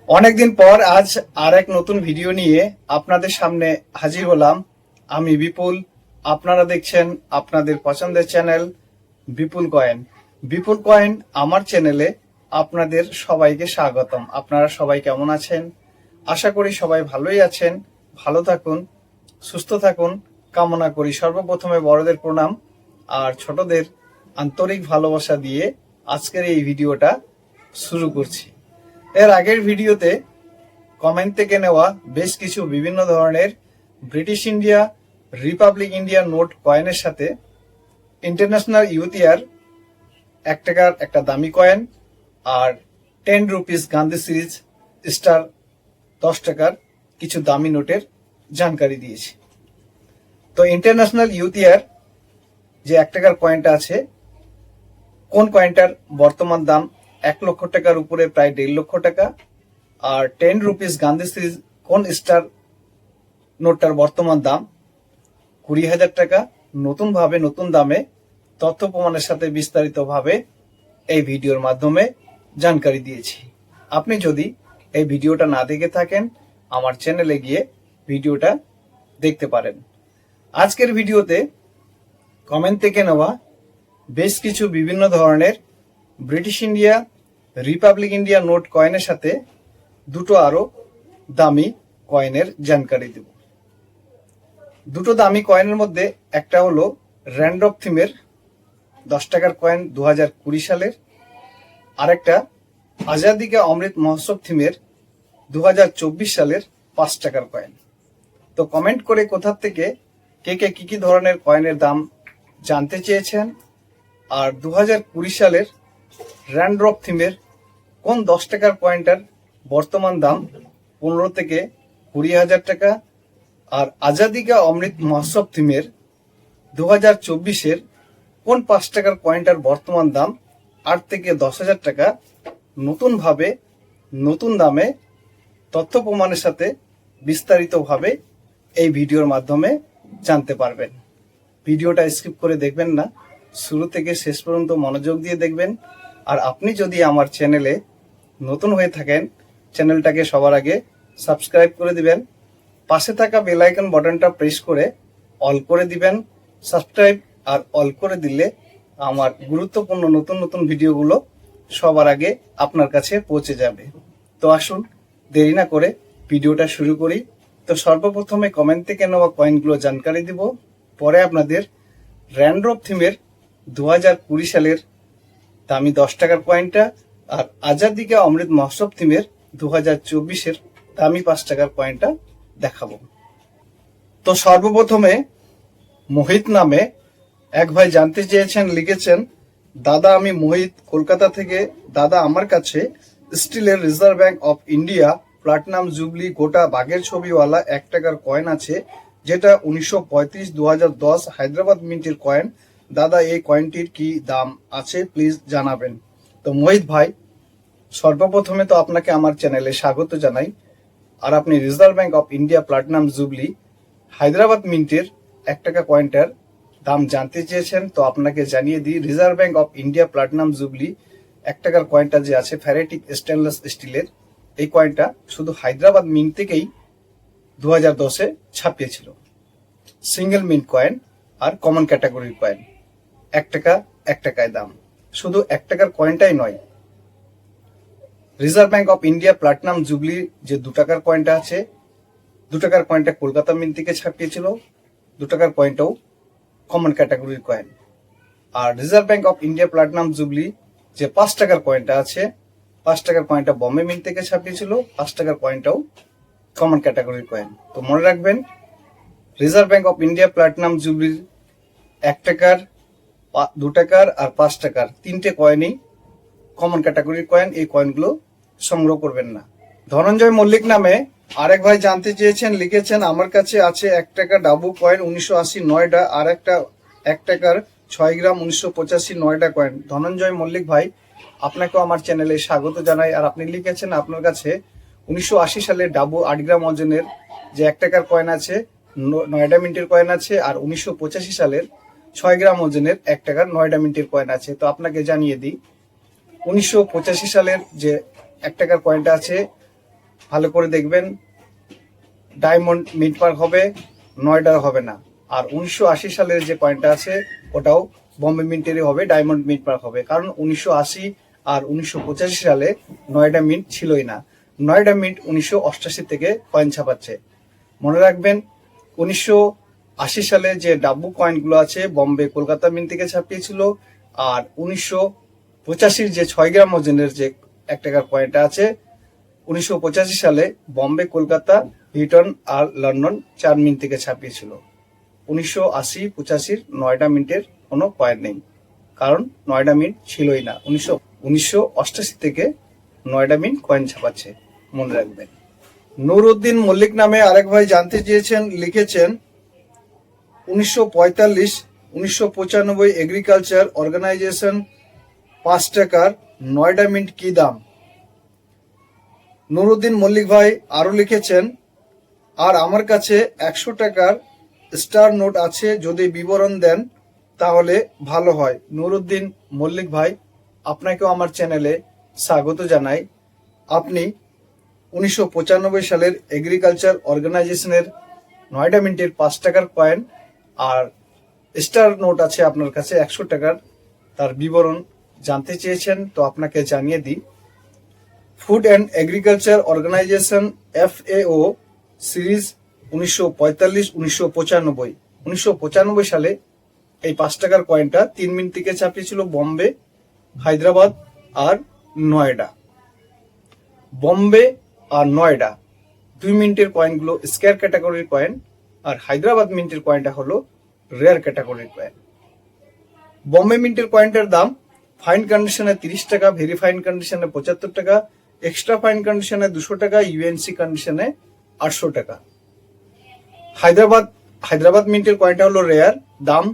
অনেকদিন পর আজ আর এক নতুন ভিডিও নিয়ে আপনাদের সামনে হাজির হলাম। আমি বিপুল। আপনারা দেখছেন আপনাদের পছন্দের চ্যানেল বিপুল কয়েন। বিপুল কয়েন আমার চ্যানেলে আপনাদের সবাইকে স্বাগতম। আপনারা সবাই কেমন আছেন? আশা করি সবাই ভালোই আছেন। ভালো থাকুন, সুস্থ থাকুন কামনা করি। সর্বপ্রথমে বড়দের প্রণাম আর ছোটদের আন্তরিক ভালোবাসা দিয়ে আজকের এই ভিডিওটা শুরু করছি। এর আগের ভিডিওতে কমেন্ট থেকে নেওয়া বেশ কিছু বিভিন্ন ধরনের British India, Republic India note কয়েনের সাথে ইন্টারন্যাশনাল ইউথ ইয়ার 1 টাকার একটা দামি কয়েন আর 10 রুপিস গান্ধী সিরিজ স্টার 10 টাকার কিছু দামি নোটের জানকারি দিয়েছি। তো ইন্টারন্যাশনাল ইউথ ইয়ার যে 1 টাকার কয়েনটা আছে, কোন কয়েনটার বর্তমান দাম 1 লক্ষ টাকার উপরে, প্রায় 1.5 লক্ষ টাকা। আর 10 রুপিস গান্ধী সিরিজ কোন স্টার নোটটার বর্তমান দাম 20,000 টাকা। নতুন দামে তথ্য প্রমাণের সাথে বিস্তারিতভাবে এই ভিডিওর মাধ্যমে জানকারি দিয়েছি। আপনি যদি এই ভিডিওটা না দেখে থাকেন, আমার চ্যানেলে গিয়ে ভিডিওটা দেখতে পারেন। আজকের ভিডিওতে কমেন্ট থেকে নেওয়া বেশ কিছু বিভিন্ন ধরনের British India, Republic India note কয়েনের সাথে দুটো আরো দামি কয়েনের জানকারি দেব। দুটো দামি কয়েনের মধ্যে একটা হলো র্যান্ডপ থিমের 10 টাকার কয়েন 2020 সালের, আর একটা আজাদি কা অমৃত মহোৎসব থিমের 2024 সালের 5 টাকার কয়েন। তো কমেন্ট করে কোথা থেকে কে কে কি ধরনের কয়েনের দাম জানতে চেয়েছেন, আর 2020 সালের র্যান্ডপ থিমের কোন 10 টাকার কয়েনটার বর্তমান দাম 15 থেকে 20,000 টাকা, আর আজাদি কা অমৃত মহোৎসব থিমের 2024-এর কোন 5 টাকার কয়েনটার বর্তমান দাম 8 থেকে 10,000 টাকা, নতুন দামে তথ্য প্রমাণের সাথে বিস্তারিতভাবে এই ভিডিওর মাধ্যমে জানতে পারবেন। ভিডিওটা স্কিপ করে দেখবেন না, শুরু থেকে শেষ পর্যন্ত মনোযোগ দিয়ে দেখবেন। আর আপনি যদি আমার চ্যানেলে নতুন হয়ে থাকেন, চ্যানেলটাকে সবার আগে সাবস্ক্রাইব করে দিবেন, পাশে থাকা বেল আইকন বাটনটা প্রেস করে অল করে দিবেন। সাবস্ক্রাইব আর অল করে দিলে আমার গুরুত্বপূর্ণ নতুন ভিডিওগুলো সবার আগে আপনার কাছে পৌঁছে যাবে। তো আসুন দেরি না করে ভিডিওটা শুরু করি। তো সর্বপ্রথমে কমেন্ট থেকে নেওয়া কয়েনগুলো জানকারি দিব, পরে আপনাদের র্যান্ডপ থিমের 2020 সালের দামি 10 টাকার কয়েনটা আর আজাদি কা অমৃত মহোৎসব থিমের 2024-এর দামি 5 টাকার কয়েনটা দেখাবো। তো সর্বপ্রথমে মোহিত নামে এক ভাই জানতে চেয়েছেন, লিখেছেন, দাদা আমি মোহিত কলকাতা থেকে। দাদা আমার কাছে স্টিলের reserve bank of India platinum jubilee গোটা বাঘের ছবিওয়ালা 1 টাকার কয়েন আছে, যেটা 1935-2010 হায়দ্রাবাদ মিন্টের কয়েন। দাদা এই কয়েনটির কি দাম আছে প্লিজ জানাবেন। তো মোহিত ভাই, সর্বপ্রথমে তো আপনাকে আমার চ্যানেলে স্বাগত জানাই। আর আপনি Reserve bank of India platinum jubilee Hyderabad মিন্টের 1 টাকা কয়েনটার দাম জানতে চেয়েছেন। তো আপনাকে জানিয়ে দিই, reserve bank of India platinum jubilee 1 টাকার কয়েনটা যে আছে ফ্যারেটিক স্টেনলেস স্টিলের, এই কয়েনটা শুধু হায়দ্রাবাদ মিন্ট থেকেই 2010-এ ছাপিয়েছিল। সিঙ্গেল মিন্ট কয়েন আর কমন ক্যাটাগরির কয়েন, 1 টাকা 1 টাকায় দাম। শুধু 1 টাকার কয়েনটাই নয়, reserve bank of India platinum jubilee যে 2 টাকার কয়েনটা আছে, 2 টাকার কয়েনটা কলকাতা মিন্ট থেকে ছাপিয়েছিল, 2 টাকার কয়েনটাও কমন ক্যাটাগরির কয়েন। আর reserve bank of India platinum jubilee যে 5 টাকার কয়েনটা আছে, 5 টাকার কয়েনটা বম্বে মিন্ট থেকে ছাপিয়েছিল, 5 টাকার কয়েনটাও কমন ক্যাটাগরির কয়েন। তো মনে রাখবেন, Reserve bank of India platinum জুবলির 1 টাকার, 2 টাকার আর 5 টাকার 3টে কয়েনই কমন ক্যাটাগরির কয়েন। এই কয়েনগুলো সংগ্রহ করবেন না। ধনঞ্জয় মল্লিক নামে আরেক ভাই জানতে চেয়েছেন, লিখেছেন, আমার কাছে আছে 1 টাকা ডাবু কয়েন 1980 9টা, আর একটা 1 টাকার 6 গ্রাম 1985 9টা কয়েন। ধনঞ্জয় মল্লিক ভাই, আপনাকেও আমার চ্যানেলে স্বাগত জানাই। আর আপনি লিখেছেন আপনার কাছে 1980 সালের ডাবু 8 গ্রাম ওজনের যে 1 টাকার কয়েন আছে, 9টা মিন্টের কয়েন আছে, আর 1985 সালের 6 গ্রাম ওজনের 1 টাকার 9টা মিন্টের কয়েন আছে। তো আপনাকে জানিয়ে দিই, 1985 সালের যে 1 টাকার কয়েনটা আছে, ভালো করে দেখবেন, ডায়মন্ড মিন্ট মার্ক হবে, নয়ডার হবে না। আর 1980 সালের যে কয়েনটা আছে ওটাও বম্বে মিন্টেরই হবে, ডায়মন্ড মিন্ট মার্ক হবে। কারণ 1980 আর 1985 সালে নয়ডা মিন্ট ছিলই না। নয়ডা মিন্ট 1988 থেকে কয়েন ছাপাচ্ছে। মনে রাখবেন, 1980 সালে যে ডাব্বু কয়েনগুলো আছে বম্বে কলকাতা মিন্ট থেকে ছাপিয়েছিল, আর 1985 যে 6 গ্রাম ওজনের যে 1 টাকার কয়েনটা আছে 1985 সালে বম্বে কলকাতা হিটন আর লন্ডন 4 মিন্ট থেকে ছাপিয়েছিল। 1980-85 নয়ডা মিন্টের কোনো কয়েন নেই, কারণ নয়ডা মিন্ট ছিলই না। 1988 থেকে নয়ডা মিন্ট কয়েন ছাপাচ্ছে, মনে রাখবেন। নুরউদ্দিন মল্লিক নামে আরেক ভাই জানতে চেয়েছেন, লিখেছেন 1945-1995 এগ্রিকালচার অর্গানাইজেশন 5 টাকার নয়ডা মিন্ট কি দাম? নুরউদ্দিন মল্লিক ভাই আরো লিখেছেন, আর আমার কাছে 100 টাকার স্টার নোট আছে, যদি বিবরণ দেন তাহলে ভালো হয়। নুরউদ্দিন মল্লিক ভাই, আপনাকেও আমার চ্যানেলে স্বাগত জানাই। আপনি 1995 সালের এগ্রিকালচার অর্গানাইজেশনের নয়ডা মিন্টের 5 টাকার কয়েন আর স্টার নোট আছে আপনার কাছে 100 টাকার, তার বিবরণ জানতে চেয়েছেন, তো আপনাকে জানিয়ে দিই। Food and agriculture organization FAO series 1945-1995। 1995 সালে এই 5 টাকার কয়েনটা 3 মিনিট থেকে ছাপিয়েছিল বম্বে, হায়দ্রাবাদ আর নয়ডা। বম্বে আর নয়ডা 2 মিনিটের কয়েনগুলো স্কয়ার ক্যাটাগরির কয়েন, আর হায়দ্রাবাদ মিন্টের কয়েনটা হলো রেয়ার ক্যাটাগরির কয়েন। বম্বে মিন্টের কয়েনটার দাম ফাইন কন্ডিশনে 30 টাকা, ভেরি ফাইন কন্ডিশনে 75 টাকা, এক্সট্রা ফাইন কন্ডিশনে 200 টাকা, ইউএনসি কন্ডিশনে 800 টাকা। হায়দ্রাবাদ মিন্টের কয়েনটা হলো রেয়ার, দাম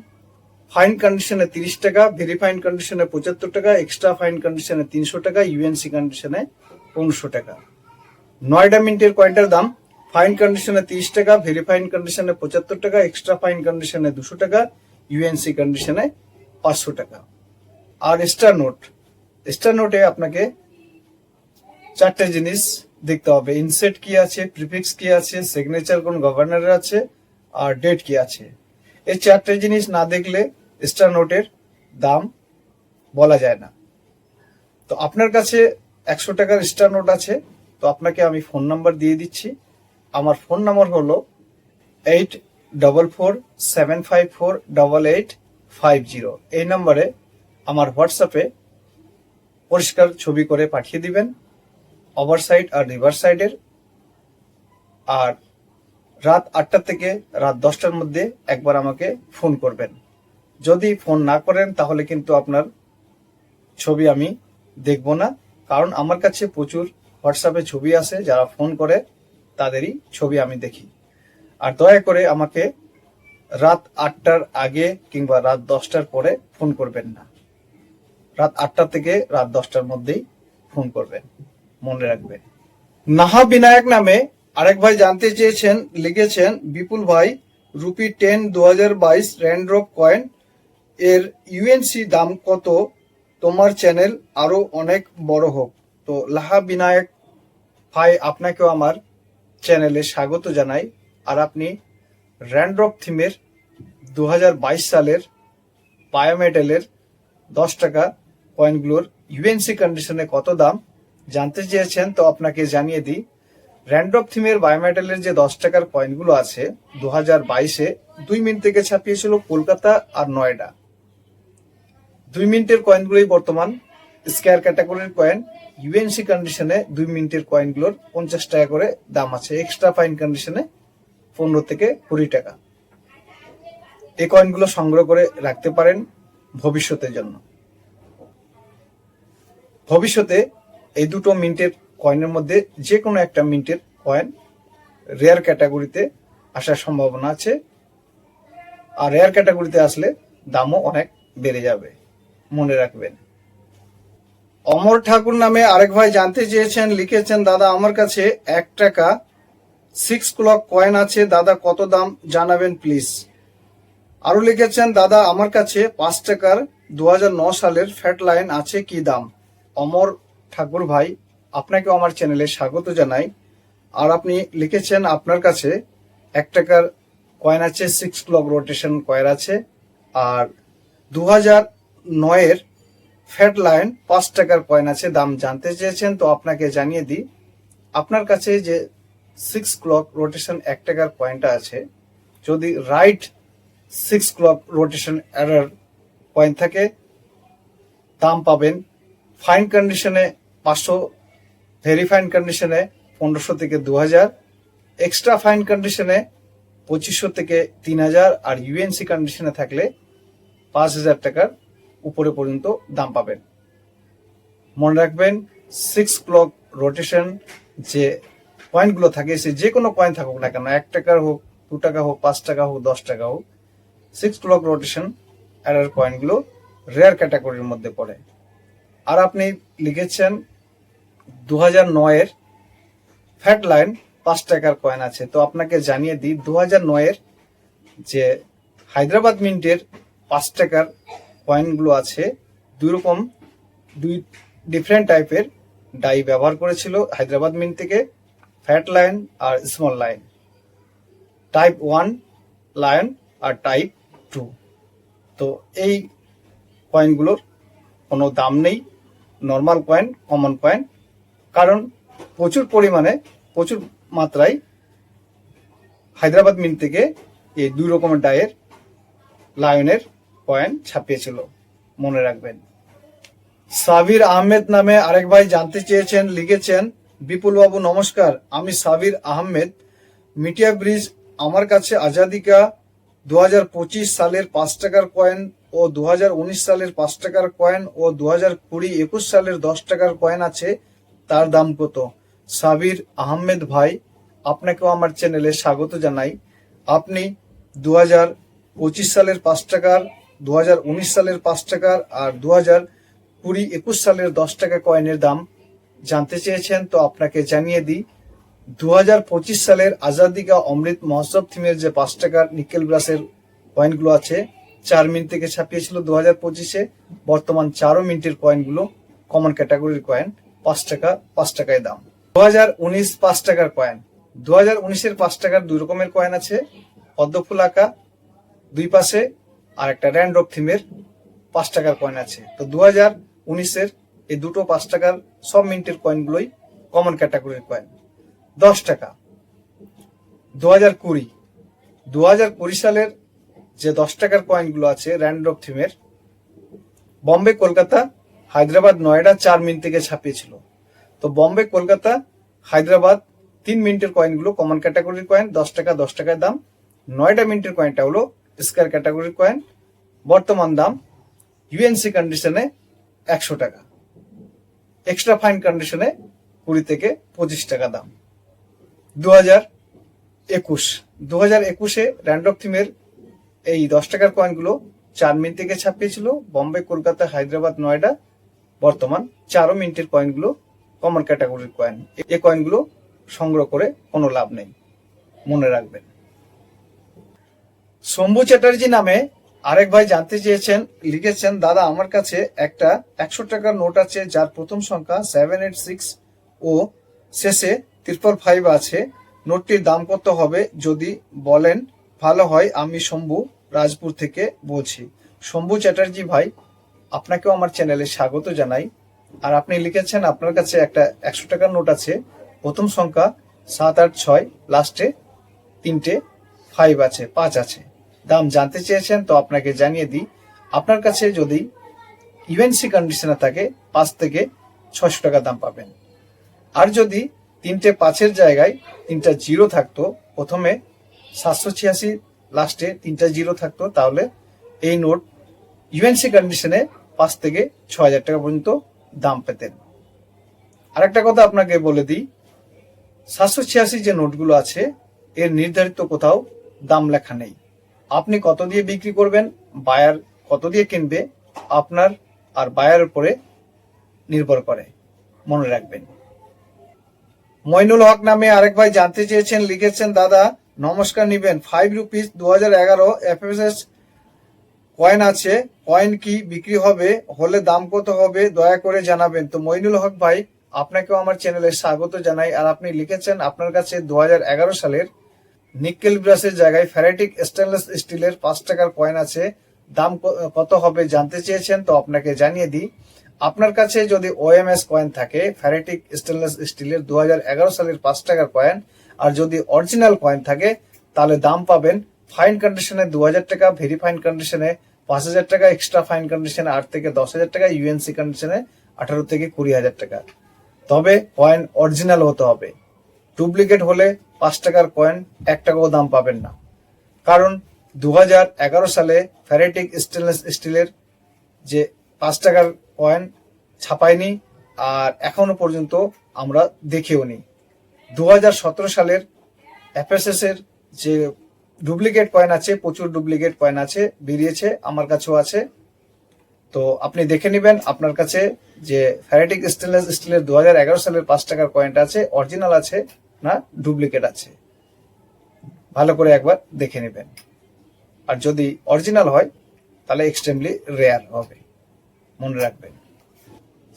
ফাইন কন্ডিশনে 30 টাকা, ভেরি ফাইন কন্ডিশনে 75 টাকা, এক্সট্রা ফাইন কন্ডিশনে 300 টাকা, ইউএনসি কন্ডিশনে 1500 টাকা। নয়ডা মিন্টের কয়েনটার দাম ফাইন কন্ডিশনে 30 টাকা, ভেরি ফাইন কন্ডিশনে 75 টাকা, এক্সট্রা ফাইন কন্ডিশনে 200 টাকা, ইউএনসি কন্ডিশনে 500 টাকা। আর স্টার নোটে আপনাকে 4টে জিনিস দেখতে হবে, ইনসেট কি আছে, প্রিফিক্স কি আছে, সিগনেচার কোন গভর্নরের আছে, আর ডেট কি আছে। এই 4টে জিনিস না দেখলে স্টার নোটের দাম বলা যায় না। তো আপনার কাছে 100 টাকার স্টার নোট আছে, তো আপনাকে আমি ফোন নাম্বার দিয়ে দিচ্ছি। আমার ফোন নাম্বার হলো 8447548850। এই নাম্বারে আমার হোয়াটসঅ্যাপে পরিষ্কার ছবি করে পাঠিয়ে দিবেন, ওভার সাইড আর রিভার সাইডের। আর রাত 8টা থেকে রাত 10টার মধ্যে একবার আমাকে ফোন করবেন। যদি ফোন না করেন তাহলে কিন্তু আপনার ছবি আমি দেখব না, কারণ আমার কাছে প্রচুর হোয়াটসঅ্যাপে ছবি আসে, যারা ফোন করে তাদেরই ছবি আমি দেখি। আর দয়া করে আমাকে রাত 8টার আগে কিংবা রাত 10টার পরে ফোন করবেন না। রাত 8টা থেকে রাত 10টার মধ্যেই ফোন করবেন, মনে রাখবেন। নাহা বিনায়ক নামে আরেক ভাই জানতে চেয়েছেন, লিখেছেন, বিপুল ভাই, রুপি 10 2022 র্যান্ড্রপ কয়েন এর ইউএনসি দাম কত? তোমার চ্যানেল আরো অনেক বড় হোক। তো লাহা বিনায়ক ভাই, আপনাকেও আমার চ্যানেলে স্বাগত জানাই। আর আপনি র্যান্ড্রপ থিমের 2022 সালের বায়োমেটালের 10 টাকা কয়েনগুলোর ইউএনসি কন্ডিশনে কত দাম জানতে চেয়েছেন, তো আপনাকে জানিয়ে দিই। র্যান্ড্রপ থিমের বায়োমেটালের যে 10 টাকার কয়েনগুলো আছে 2022-এ 2 মিনিট থেকে ছাপিয়েছিল কলকাতা আর নয়ডা। 2 মিনিটের কয়েনগুলোই বর্তমান স্কয়ার ক্যাটাগরির কয়েন। ইউএনসি কন্ডিশনে 2 মিনিটের কয়েনগুলোর 50 টাকা করে দাম আছে, এক্সট্রা ফাইন কন্ডিশনে 15 থেকে 20 টাকা। এই কয়েনগুলো সংগ্রহ করে রাখতে পারেন ভবিষ্যতের জন্য। ভবিষ্যতে এই দুটো মিন্টের কয়েনের মধ্যে যে কোনো একটা মিন্টের কয়েন রেয়ার ক্যাটাগরিতে আসার সম্ভাবনা আছে, আর রেয়ার ক্যাটাগরিতে আসলে দামও অনেক বেড়ে যাবে, মনে রাখবেন। অমর ঠাকুর নামে আরেক ভাই জানতে চেয়েছেন, লিখেছেন, দাদা আমার কাছে 1 টাকা 6 ক্লক কয়েন আছে, দাদা কত দাম জানাবেন প্লিজ। আরো লিখেছেন, দাদা আমার কাছে 5 টাকার 2009 সালের ফ্যাট লাইন আছে, কি দাম? অমর ঠাকুর ভাই, আপনাকে আমার চ্যানেলে স্বাগত জানাই। আর আপনি লিখেছেন আপনার কাছে 1 টাকার কয়েন আছে, 6 ক্লক রোটেশন কয়েন আছে, আর 2009-এর ফ্যাট লায়ন 5 টাকার কয়েন আছে। দাম জানতে চেয়েছেন, তো আপনাকে জানিয়ে দিই আপনার কাছে যে 6 ক্লক রোটেশন 1 টাকার কয়েনটা আছে, যদি right 6 clock rotation error coin থাকে দাম পাবেন ফাইন কন্ডিশনে 500, ভেরি ফাইন কন্ডিশনে 1500 থেকে 2000, এক্সট্রা ফাইন কন্ডিশনে 2500 থেকে 3000, আর ইউএনসি কন্ডিশনে থাকলে 5000 টাকার উপরে পর্যন্ত দাম পাবেন। মনে রাখবেন 6 ক্লক রোটেশন যে কয়েনগুলো থাকে, সে যে কোনো কয়েন থাকুক না কেন, 1 টাকার হোক, 2 টাকা হোক, 5 টাকা হোক, 10 টাকা হোক, 6 ক্লক রোটেশন এরর কয়েনগুলো রেয়ার ক্যাটাগরির মধ্যে পড়ে। আর আপনি লিখেছেন 2009-এর ফ্যাট লাইন 5 টাকার কয়েন আছে, তো আপনাকে জানিয়ে দিই 2009-এর যে হায়দ্রাবাদ মিন্টের 5 টাকার কয়েনগুলো আছে, দুই ডিফারেন্ট টাইপের ডাই ব্যবহার করেছিল হায়দ্রাবাদ মিন্ট থেকে, ফ্যাট লায়ন আর স্মল লায়ন, টাইপ 1 লায়ন আর টাইপ 2। তো এই কয়েনগুলোর কোনো দাম নেই, নর্মাল কয়েন, কমন কয়েন, কারণ প্রচুর পরিমাণে, প্রচুর মাত্রায় হায়দ্রাবাদ মিন্ট থেকে এই 2 রকমের ডায়ের লায়নের কয়েন ছাপিয়েছিল, মনে রাখবেন। সাবির আহমেদ নামে আরেক ভাই জানতে চেয়েছেন, লিখেছেন বিপুল বাবু নমস্কার, আমি সাবির আহমেদ, মিটিয়া ব্রিজ, আমার কাছে আজাদিকা 2025 সালের 5 টাকার কয়েন ও 2019 সালের 5 টাকার কয়েন ও 2020-21 সালের 10 টাকার কয়েন আছে, তার দাম কত? সাবির আহমেদ ভাই, আপনাকেও আমার চ্যানেলে স্বাগত জানাই। আপনি 2025 সালের 5 টাকার, 2019 সালের 5 টাকার আর 2020-21 সালের 10 টাকা কয়েনের দাম জানতে চেয়েছেন, তো আপনাকে জানিয়ে দিই 2025 সালের আজাদি কা অমৃত মহোৎসব থিমের যে 5 টাকার নিকেল ব্রাসের কয়েনগুলো আছে, 4 মিনিট থেকে ছাপিয়েছিল 2025-এ, বর্তমান 4 মিনিটের কয়েনগুলো কমন ক্যাটাগরির কয়েন, 5 টাকায় দাম। 2019 5 টাকার কয়েন, 2019-এর 5 টাকার 2 রকমের কয়েন আছে, পদ্মফুল আঁকা 2 পাশে, আর একটা র্যান্ডপ থিমের 5 টাকার কয়েন আছে। তো 2019-এর এই দুটো 5 টাকার সব মিনিটের কয়েনগুলোই কমন ক্যাটাগরির কয়েন। 10 টাকা 2020 সালের যে 10 টাকার কয়েনগুলো আছে র্যান্ডপ থিমের, বম্বে, কলকাতা, হায়দ্রাবাদ, নয়ডা 4 মিনিট থেকে ছাপিয়েছিল। তো বম্বে, কলকাতা, হায়দ্রাবাদ 3 মিনিটের কয়েনগুলো কমন ক্যাটাগরির কয়েন, 10 টাকা 10 টাকায় দাম। নয়ডা মিনিটের কয়েনটা হলো স্কয়ার ক্যাটাগরির কয়েন, বর্তমান দাম ইউএনসি কন্ডিশনে 100 টাকা, এক্সট্রা ফাইন কন্ডিশনে 20 থেকে 25 টাকা দাম। 2021-এ র্যান্ডম থিমের এই 10 টাকার কয়েনগুলো 4 মিনিট থেকে ছাপিয়েছিল, বম্বে, কলকাতা, হায়দ্রাবাদ, নয়ডা, বর্তমান 4 মিনিটের কয়েনগুলো কমন ক্যাটাগরির কয়েন। এই কয়েনগুলো সংগ্রহ করে কোনো লাভ নেই, মনে রাখবেন। শম্ভু চ্যাটার্জি নামে আরেক ভাই জানতে চেয়েছেন, লিখেছেন দাদা আমার কাছে একটা 100 টাকার নোট আছে, যার প্রথম সংখ্যা 786 ও শেষে 555 আছে, নোটটির দাম কত হবে যদি বলেন ভালো হয়। আমি শম্ভু, রাজপুর থেকে বলছি। শম্ভু চ্যাটার্জি ভাই, আপনাকেও আমার চ্যানেলে স্বাগত জানাই। আর আপনি লিখেছেন আপনার কাছে একটা 100 টাকার নোট আছে, প্রথম সংখ্যা 786, লাস্টে 3টে 5 আছে, 5 আছে, দাম জানতে চেয়েছেন, তো আপনাকে জানিয়ে দিই আপনার কাছে যদি ইউএনসি কন্ডিশনে থাকে 5 থেকে 600 টাকা দাম পাবেন। আর যদি 3টে 5-এর জায়গায় 3টা 0 থাকতো, প্রথমে 786, লাস্টে 3টা 0 থাকতো, তাহলে এই নোট ইউএনসি কন্ডিশনে 5 থেকে 6000 টাকা পর্যন্ত দাম পেতেন। আরেকটা কথা আপনাকে বলে দিই, 786 যে নোটগুলো আছে এর নির্ধারিত কোথাও দাম লেখা নেই। আপনি কত দিয়ে বিক্রি করবেন, বায়ার কত দিয়ে কিনবে, আপনার আর বায়ার উপরে নির্ভর করে, মনে রাখবেন। মইনুল হক নামে আরেক ভাই জানতে চেয়েছেন, লিখেছেন দাদা নমস্কার, নিবেন 5 রুপিস 2011 এফএসএস কয়েন আছে, কয়েন কি বিক্রি হবে, হলে দাম কত হবে দয়া করে জানাবেন। তো মইনুল হক ভাই, আপনাকেও আমার চ্যানেলে স্বাগত জানাই। আর আপনি লিখেছেন আপনার কাছে 2011 সালের নিকেল ব্রাসের জায়গায় ফেরাটিক স্টেনলেস স্টিলের 5 টাকার কয়েন আছে, দাম কত হবে জানতে চেয়েছেন। তো আপনাকে জানিয়ে দিই, আপনার কাছে যদি ওএমএস কয়েন থাকে ফেরাটিক স্টেনলেস স্টিলের 2011 সালের 5 টাকার কয়েন, আর যদি অরিজিনাল কয়েন থাকে তাহলে দাম পাবেন ফাইন কন্ডিশনে 2000 টাকা, ভেরি ফাইন কন্ডিশনে 5000 টাকা, এক্সট্রা ফাইন কন্ডিশনে 8 থেকে 10,000 টাকা, ইউএনসি কন্ডিশনে 18 থেকে 20,000 টাকা। তবে কয়েন অরিজিনাল হতে হবে। ডুপ্লিকেট হলে 5 টাকার কয়েন 1 টাকাও দাম পাবেন না। কারণ 2011 সালে ফেরাটিক স্টেনলেস স্টিলের যে 5 টাকার কয়েন ছাপায়নি, আর এখনো পর্যন্ত আমরা দেখেও নি। 2017 সালের এফএসএস এর যে ডুপ্লিকেট কয়েন আছে, প্রচুর ডুপ্লিকেট কয়েন আছে, বেরিয়েছে, আমার কাছেও আছে। তো আপনি দেখে নেবেন আপনার কাছে যে ফেরাটিক স্টেনলেস স্টিলের 2011 সালের 5 টাকার কয়েনটা আছে অরিজিনাল আছে না ডুপ্লিকেট আছে, ভালো করে একবার দেখে নেবেন। আর যদি অরিজিনাল হয় তাহলে এক্সট্রিমলি রেয়ার হবে, মনে রাখবেন।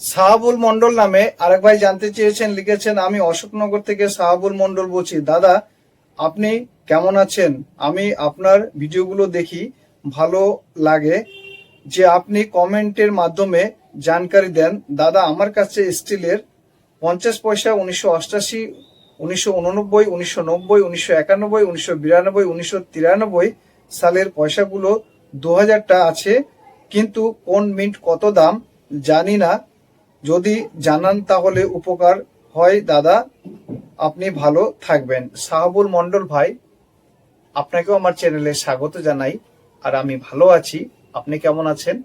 সাহাবুল মন্ডল নামে আরেক ভাই জানতে চেয়েছেন, লিখেছেন আমি অশোকনগর থেকে সাহাবুল মন্ডল বলছি। দাদা আপনি কেমন আছেন? আমি আপনার ভিডিওগুলো দেখি, ভালো লাগে যে আপনি কমেন্টের মাধ্যমে জানকারি দেন। দাদা আমার কাছে স্টিলের 50 পয়সা 1988, 1989, 1990, 1991, 1992, 1993 সালের পয়সাগুলো 2000টা আছে, কিন্তু কোন মিন্ট কত দাম জানি না, যদি জানান তাহলে উপকার হয় দাদা, আপনি ভালো থাকবেন। সাহাবুল মন্ডল ভাই, আপনাকেও আমার চ্যানেলে স্বাগত জানাই। আর আমি ভালো আছি, আপনি কেমন আছেন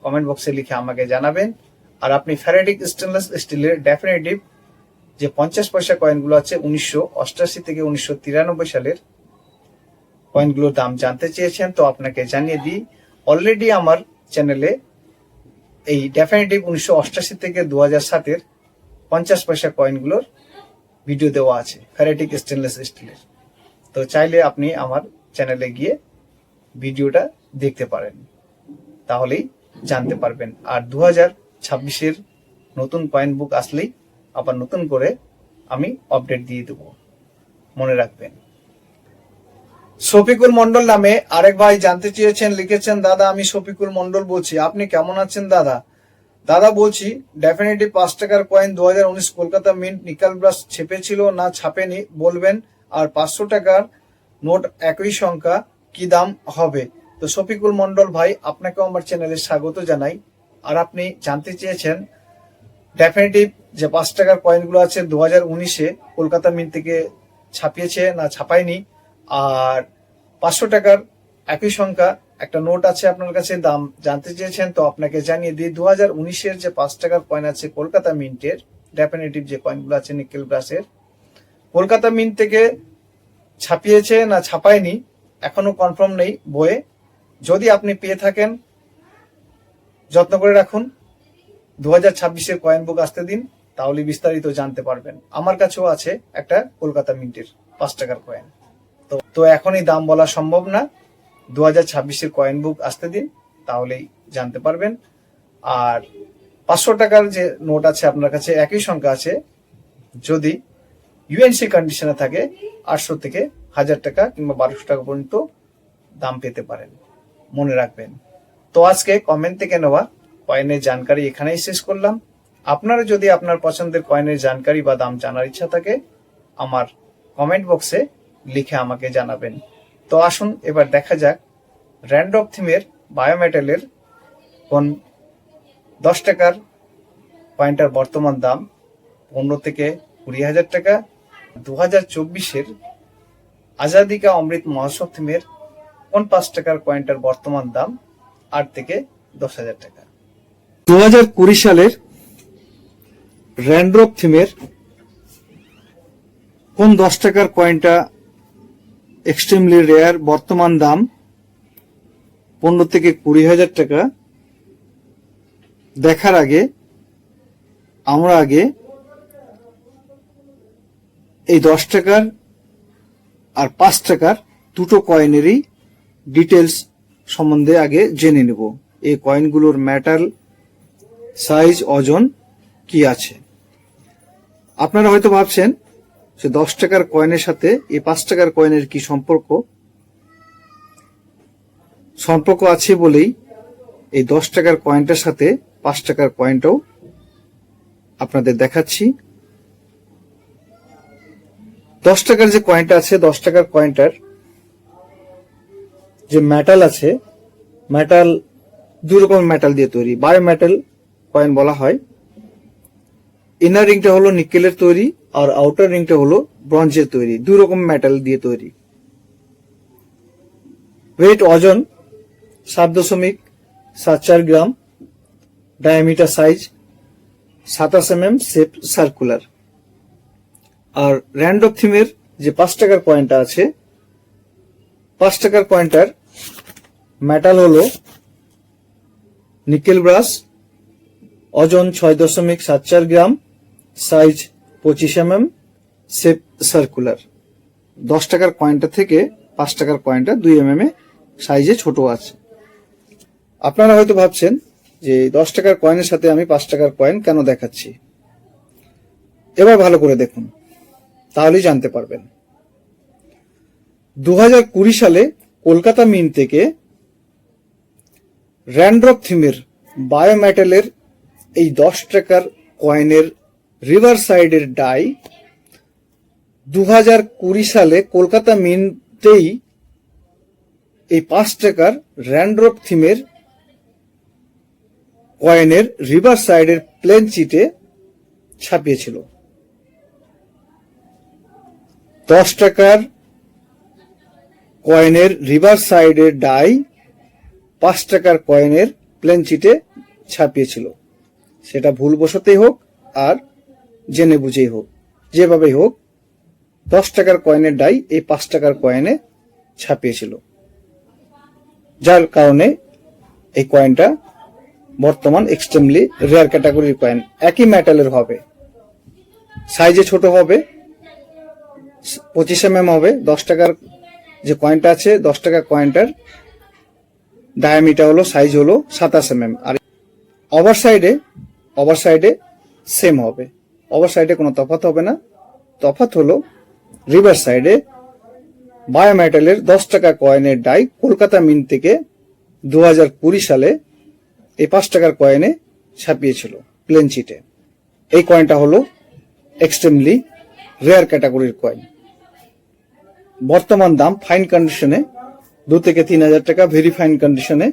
কমেন্ট বক্সে লিখে আমাকে জানাবেন। আর আপনি ফেরাটিক স্টেনলেস স্টিলের ডেফিনেটিভ যে 50 পয়সা কয়েনগুলো আছে 1988 থেকে 1993 সালের কয়েনগুলোর দাম জানতে চেয়েছেন। তো আপনাকে জানিয়ে দিই, অলরেডি আমার চ্যানেলে এই ডেফিনেটিভ 1988 থেকে 2007-এর 50 পয়সা কয়েনগুলোর ভিডিও দেওয়া আছে ফেরাটিক স্টেনলেস স্টিলের। তো চাইলে আপনি আমার চ্যানেলে গিয়ে ভিডিওটা দেখতে পারেন, তাহলেই জানতে পারবেন। আর 2026-এর নতুন কয়েন বুক আসলেই আবার নতুন করে আমি আপডেট দিয়ে দেব, মনে রাখবেন। শফিকুল মন্ডল নামে আরেক ভাই জানতে চেয়েছেন, লিখেছেন দাদা আমি শফিকুল মন্ডল বলছি, আপনি কেমন আছেন দাদা? দাদা বলছি ডেফিনেটলি 5 টাকার coin 2019 Kolkata mint nickel brass ছেপেছিল না ছাপেনি বলবেন, আর 500 টাকার নোট একই সংখ্যা কি দাম হবে? তো শফিকুল মন্ডল ভাই, আপনাকেও আমার চ্যানেলে স্বাগত জানাই। আর আপনি জানতে চেয়েছেন ডেফিনেটিভ যে 5 টাকার কয়েনগুলো আছে 2019-এ কলকাতা মিন্ট থেকে ছাপিয়েছে না ছাপায়নি, আর 500 টাকার একই সংখ্যা একটা নোট আছে আপনার কাছে, দাম জানতে চেয়েছেন। তো আপনাকে জানিয়ে দিই, 2019-এর যে 5 টাকার কয়েন আছে কলকাতা মিন্টের ডেফিনেটিভ যে কয়েনগুলো আছে নিকেল ব্রাসের, কলকাতা মিন্ট থেকে ছাপিয়েছে না ছাপায়নি এখনো কনফার্ম নেই বইয়ে। যদি আপনি পেয়ে থাকেন যত্ন করে রাখুন, 2026-এর কয়েন বুক আসতে দিন, তাহলে বিস্তারিত জানতে পারবেন। আমার কাছেও আছে একটা কলকাতা মিন্টের 5 টাকার কয়েন। তো এখনই দাম বলা সম্ভব না, 2026-এর কয়েন বুক আসতে দিন, তাহলেই জানতে পারবেন। আর 500 টাকার যে নোট আছে আপনার কাছে একই সংখ্যা আছে, যদি ইউএনসি কন্ডিশনে থাকে 800 থেকে 1000 টাকা কিংবা 1200 টাকা পর্যন্ত দাম পেতে পারেন, মনে রাখবেন। তো আজকে কমেন্ট থেকে নেওয়া কয়েনের জানকারি এখানেই শেষ করলাম। আপনারা যদি আপনার পছন্দের কয়েনের জানকারি বা দাম জানার ইচ্ছা থাকে আমার কমেন্ট বক্সে লিখে আমাকে জানাবেন। তো আসুন এবার দেখা যাক র্যান্ডম থিমের বায়োমেটালের কোন 10 টাকার কয়েনটার বর্তমান দাম 15 থেকে 20,000 টাকা। 2024-এর আজাদি কা অমৃত মহোৎসব থিমের কোন 5 টাকার কয়েনটার বর্তমান দাম 8 থেকে 10,000 টাকা। 2020 সালের র্যান্ডম থিমের কোন 10 টাকার কয়েনটা এক্সট্রিমলি রেয়ার, বর্তমান দাম 15 থেকে 20,000 টাকা। দেখার আগে আমরা আগে এই 10 টাকার আর 5 টাকার দুটো কয়েনেরই ডিটেলস সম্বন্ধে আগে জেনে নেব। এই কয়েনগুলোর মেটাল সাইজ ওজন কি আছে। আপনারা হয়তো ভাবছেন যে 10 টাকার কয়েনের সাথে এই 5 টাকার কয়েনের কি সম্পর্ক। সম্পর্ক আছে বলেই এই 10 টাকার কয়েনটার সাথে 5 টাকার কয়েনটাও আপনাদের দেখাচ্ছি। 10 টাকার যে কয়েনটা আছে, 10 টাকার কয়েনটার যে মেটাল আছে, মেটাল দুই রকম মেটাল দিয়ে তৈরি, বায়ো মেটাল কয়েন বলা হয়। ইনার রিংটা হলো নিকেলের তৈরি আর আউটার রিংটা হলো ব্রঞ্জের তৈরি, দুই রকম মেটাল দিয়ে তৈরি। ওয়েট ওজন 7.74 gram, diameter size 27 mm, shape circular. আর র্যান্ডম থিমের যে 5 টাকার কয়েনটা আছে, 5 টাকার কয়েনটার মেটাল হলো নিকেল ব্রাস, ওজন 6.74 gram, size 25 mm, shape circular. 10 টাকার কয়েনটা থেকে 5 টাকার কয়েনটা 2 mm সাইজে ছোট আছে। আপনারা হয়তো ভাবছেন যে 10 টাকার কয়েনের সাথে আমি 5 টাকার কয়েন কেন দেখাচ্ছি। এবার ভালো করে দেখুন, তাহলেই জানতে পারবেন। 2020 সালে কলকাতা মিন্ট থেকে র্যান্ড্রপ থিমের বায়োমেটালের এই 10 টাকার কয়েনের রিভার সাইডের ডাই 2020 সালে কলকাতা মিন্টেই এই 5 টাকার র্যান্ড্রপ থিমের কয়েনের রিভার সাইডের প্লেন চিটে ছাপিয়েছিল। 10 টাকার কয়েনের রিভার সাইডের ডাই 5 টাকার কয়েনের প্লেন চিটে ছাপিয়েছিল। সেটা ভুলবশতই হোক আর জেনে বুঝেই হোক, যেভাবেই হোক 10 টাকার কয়েনের ডাই এই 5 টাকার কয়েনে ছাপিয়েছিল, যার কারণে এই কয়েনটা বর্তমান এক্সট্রিমলি রেয়ার ক্যাটাগরির কয়েন। একই মেটালের হবে, সাইজে ছোট হবে, 25 mm হবে। 10 টাকার যে কয়েনটা আছে, 10 টাকার কয়েনটার ডায়ামিটার হলো, সাইজ হলো 27 mm। আর ওভার সাইডে সেম হবে, ওভার সাইডে কোনো তফাৎ হবে না। তফাৎ হলো রিভার সাইডে বায়োমেটালের 10 টাকা কয়েনের ডাই কলকাতা মিন্ট থেকে 2020 সালে এই 5 টাকার কয়েনে ছাপিয়েছিল প্লেন চিটে। এই কয়েনটা হলো এক্সট্রিমলি রেয়ার ক্যাটাগরির কয়েন। বর্তমান দাম ফাইন কন্ডিশনে 2 থেকে 3,000 টাকা, ভেরি ফাইন কন্ডিশনে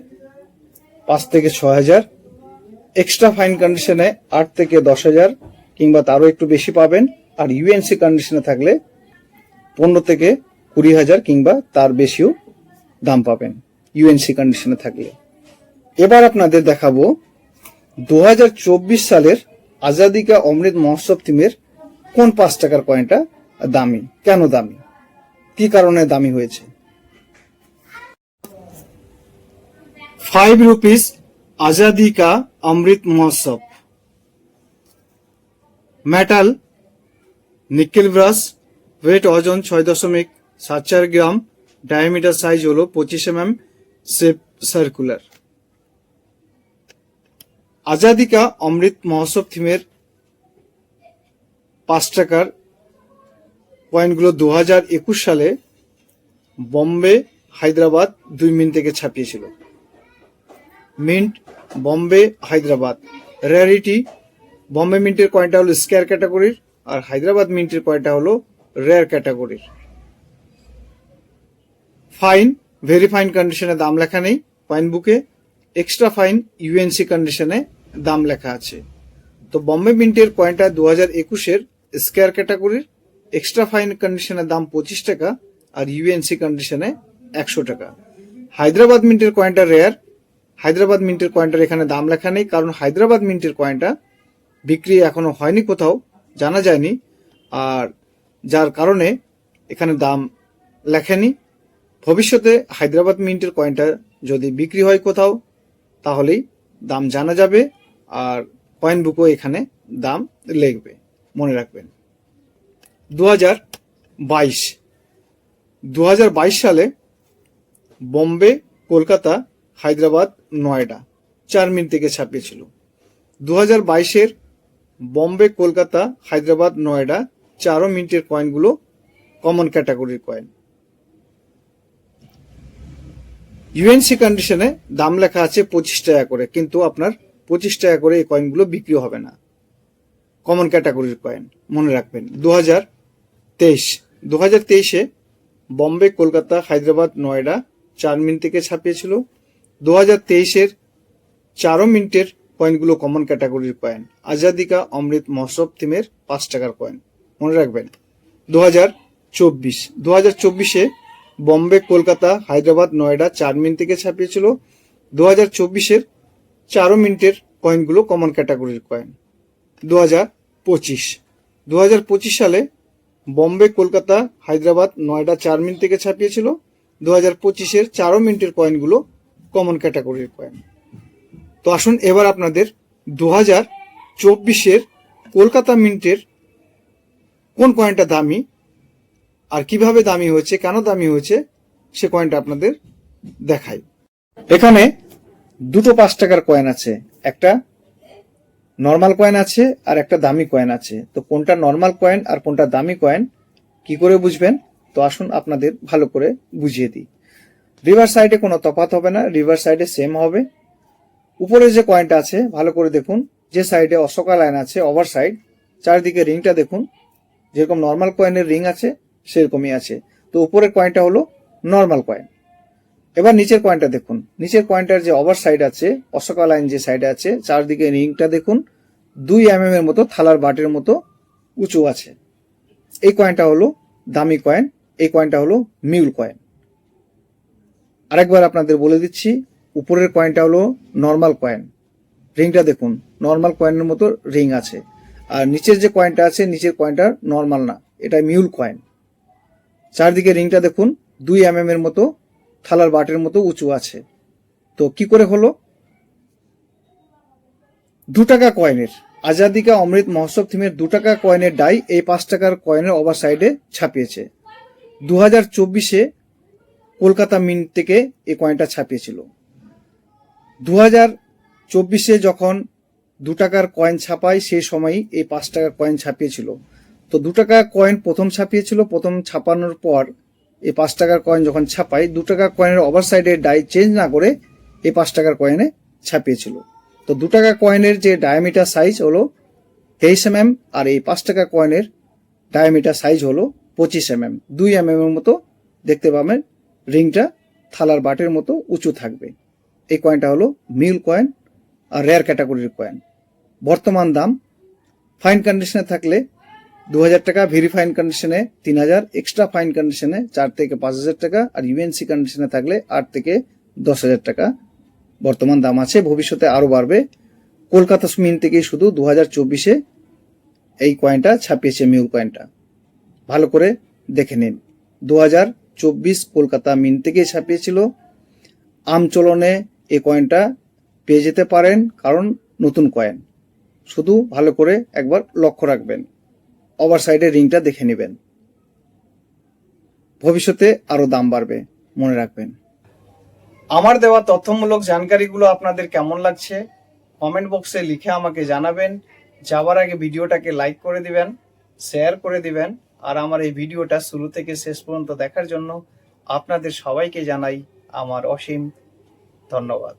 5 থেকে 6,000, এক্সট্রা ফাইন কন্ডিশনে 8 থেকে 10,000 কিংবা তারও একটু বেশি পাবেন। আর ইউএনসি কন্ডিশনে থাকলে 15 থেকে 20,000 কিংবা তার বেশিও দাম পাবেন ইউএনসি কন্ডিশনে থাকলে। এবার আপনাদের দেখাবো 2024 সালের আজাদি কা অমৃত মহোৎসব থিমের কোন 5 টাকার কয়েনটা দামি, কেন দামি, কি কারণে দামি হয়েছে। 5 rupees আজাদি কা Amrit Mahotsav. Metal nickel brass, wait ওজন 6.74 গ্রাম, ডায়ামিটার সাইজ হলো 25 mm, শেপ সার্কুলার। আজাদি কা অমৃত মহোৎসব থিমের 5 টাকার কয়েনগুলো 2021 সালে বম্বে হায়দ্রাবাদ 2 মিন্ট থেকে ছাপিয়েছিল। মিন্ট বম্বে হায়দ্রাবাদ। রেয়ারিটি বম্বে মিন্টের কয়েনটা হলো স্কয়ার ক্যাটাগরির আর হায়দ্রাবাদ মিন্টের কয়েনটা হলো রেয়ার ক্যাটাগরির। ফাইন, ভেরি ফাইন কন্ডিশনে দাম লেখা নেই কয়েন বুকে, এক্সট্রা ফাইন ইউএনসি কন্ডিশনে দাম লেখা আছে। তো বম্বে মিন্টের কয়েনটা 2021-এর স্কয়ার ক্যাটাগরির, এক্সট্রা ফাইন কন্ডিশনের দাম 25 টাকা আর ইউএনসি কন্ডিশনে 100 টাকা। হায়দ্রাবাদ মিন্টের কয়েনটা রেয়ার, হায়দ্রাবাদ মিন্টের কয়েনটার এখানে দাম লেখা নেই, কারণ হায়দ্রাবাদ মিন্টের কয়েনটা বিক্রি এখনো হয়নি, কোথাও জানা যায়নি, আর যার কারণে এখানে দাম লেখেনি। ভবিষ্যতে হায়দ্রাবাদ মিন্টের কয়েনটা যদি বিক্রি হয় কোথাও, তাহলেই দাম জানা যাবে আর কয়েন বুকও এখানে দাম লিখবে, মনে রাখবেন। 2022 সালে বম্বে, কলকাতা, হায়দ্রাবাদ, নয়ডা 4 মিনিট থেকে ছাপিয়েছিল। 2022-এর বম্বে, কলকাতা, হায়দ্রাবাদ, নয়ডা 4 মিনিটের কয়েনগুলো কমন ক্যাটাগরির কয়েন। ইউএনসি কন্ডিশনে দাম লেখা আছে 25 টাকা করে, কিন্তু আপনার 25 টাকা করে এই কয়েনগুলো বিক্রি হবে না। কমন ক্যাটাগরির কয়েন মনে রাখবেন। 2023 বম্বে, কলকাতা, হায়দ্রাবাদ, নয়ডা 4 মিনিট থেকে ছাপিয়েছিল। 2023 4 মিনিটের কয়েনগুলো কমন ক্যাটাগরির কয়েন। আজাদি কা অমৃত মহোৎসব থিমের 5 টাকার কয়েন মনে রাখবেন। 2024 বম্বে, কলকাতা, হায়দ্রাবাদ, নয়ডা 4 মিনিট থেকে ছাপিয়েছিল। 2024 4 মিনিটের কয়েনগুলো কমন ক্যাটাগরির কয়েন। 2025 সালে বম্বে, কলকাতা, হায়দ্রাবাদ, নয়ডা 4 মিনিট থেকে ছাপিয়েছিল। 2025 4 মিনিটের কয়েনগুলো কমন ক্যাটাগরির কয়েন। তো আসুন এবার আপনাদের 2024 কলকাতা মিন্টের কোন কয়েনটা দামি আর কিভাবে দামি হয়েছে, কেন দামি হয়েছে সে কয়েনটা আপনাদের দেখাই। এখানে দুটো 5 টাকার কয়েন আছে, একটা নর্মাল কয়েন আছে আর একটা দামি কয়েন আছে। তো কোনটা নর্মাল কয়েন আর কোনটা দামি কয়েন কি করে বুঝবেন? তো আসুন আপনাদের ভালো করে বুঝিয়ে দিই। রিভার সাইডে কোনো তফাৎ হবে না, রিভার সাইডে সেম হবে। উপরে যে কয়েনটা আছে ভালো করে দেখুন, যে সাইডে অশোকা লাইন আছে ওভার সাইড, চারদিকে রিংটা দেখুন, যেরকম নর্মাল কয়েনের রিং আছে সেরকমই আছে। তো উপরের কয়েনটা হলো নর্মাল কয়েন। এবার নিচের কয়েনটা দেখুন, নিচের কয়েনটার যে ওভার সাইড আছে, অশোকা লাইন যে সাইডে আছে, চারদিকে রিংটা দেখুন 2 mm এর মতো থালার বাটের মতো উঁচু আছে। এই কয়েনটা হলো দামি কয়েন, এই কয়েনটা হলো মিউল কয়েন। আরেকবার আপনাদের বলে দিচ্ছি, উপরের কয়েনটা হলো নর্মাল কয়েন, রিংটা দেখুন নর্মাল কয়েনের মতো রিং আছে। আর নিচের যে কয়েনটা আছে, নিচের কয়েনটা নর্মাল না, এটা মিউল কয়েন। চারদিকে রিংটা দেখুন 2 mm এর মতো থালার বাটের মতো উঁচু আছে। তো কি করে হলো? 2 টাকা কয়েনের আজাদি কা অমৃত মহোৎসব থিমের 2 টাকা কয়েনের ডাই এই 5 টাকার কয়েনের ওভার সাইডে ছাপিয়েছে। 2024 কলকাতা মিন্ট থেকে এই কয়েনটা ছাপিয়েছিল। 2024 যখন 2 টাকার কয়েন ছাপায় সেই সময়ই এই 5 টাকার কয়েন ছাপিয়েছিল। তো 2 টাকা কয়েন প্রথম ছাপিয়েছিল, প্রথম ছাপানোর পর এই 5 টাকার কয়েন যখন ছাপায় 2 টাকা কয়েনের ওভার সাইডে ডাই চেঞ্জ না করে এই 5 টাকার কয়েনে ছাপিয়েছিল। তো 2 টাকা কয়েনের যে ডায়ামিটার সাইজ হলো 23 mm আর এই 5 টাকা কয়েনের ডায়ামিটার সাইজ হলো 25 mm। 2 mm এর মতো দেখতে পাবেন, রিংটা থালার বাটের মতো উঁচু থাকবে। এই কয়েনটা হলো মিউল কয়েন আর রেয়ার ক্যাটাগরির কয়েন। বর্তমান দাম ফাইন কন্ডিশনে থাকলে 2000 টাকা, ভেরি ফাইন কন্ডিশনে 3000, এক্সট্রা ফাইন কন্ডিশনে 4 থেকে 5000 টাকা, আর ইউএনসি কন্ডিশনে থাকলে 8 থেকে 10,000 টাকা বর্তমান দাম আছে। ভবিষ্যতে আরো বাড়বে। কলকাতা মিন্ট থেকে শুধু 2024 এই কয়েনটা ছাপিয়েছে, মিউল কয়েনটা ভালো করে দেখে নিন। 2024 কলকাতা মিন্ট থেকে ছাপিয়েছিল। আমচলনে এই কয়েনটা পেয়ে যেতে পারেন, কারণ নতুন কয়েন। শুধু ভালো করে একবার লক্ষ্য রাখবেন, ওভার সাইডে রিংটা দেখে নেবেন। ভবিষ্যতে আরো দাম বাড়বে, মনে রাখবেন। আমার দেওয়া তথ্যমূলক জানকারিগুলো আপনাদের কেমন লাগছে কমেন্ট বক্সে লিখে আমাকে জানাবেন। যাওয়ার আগে ভিডিওটাকে লাইক করে দিবেন, শেয়ার করে দিবেন, আর আমার এই ভিডিওটা শুরু থেকে শেষ পর্যন্ত দেখার জন্য আপনাদের সবাইকে জানাই আমার অসীম ধন্যবাদ।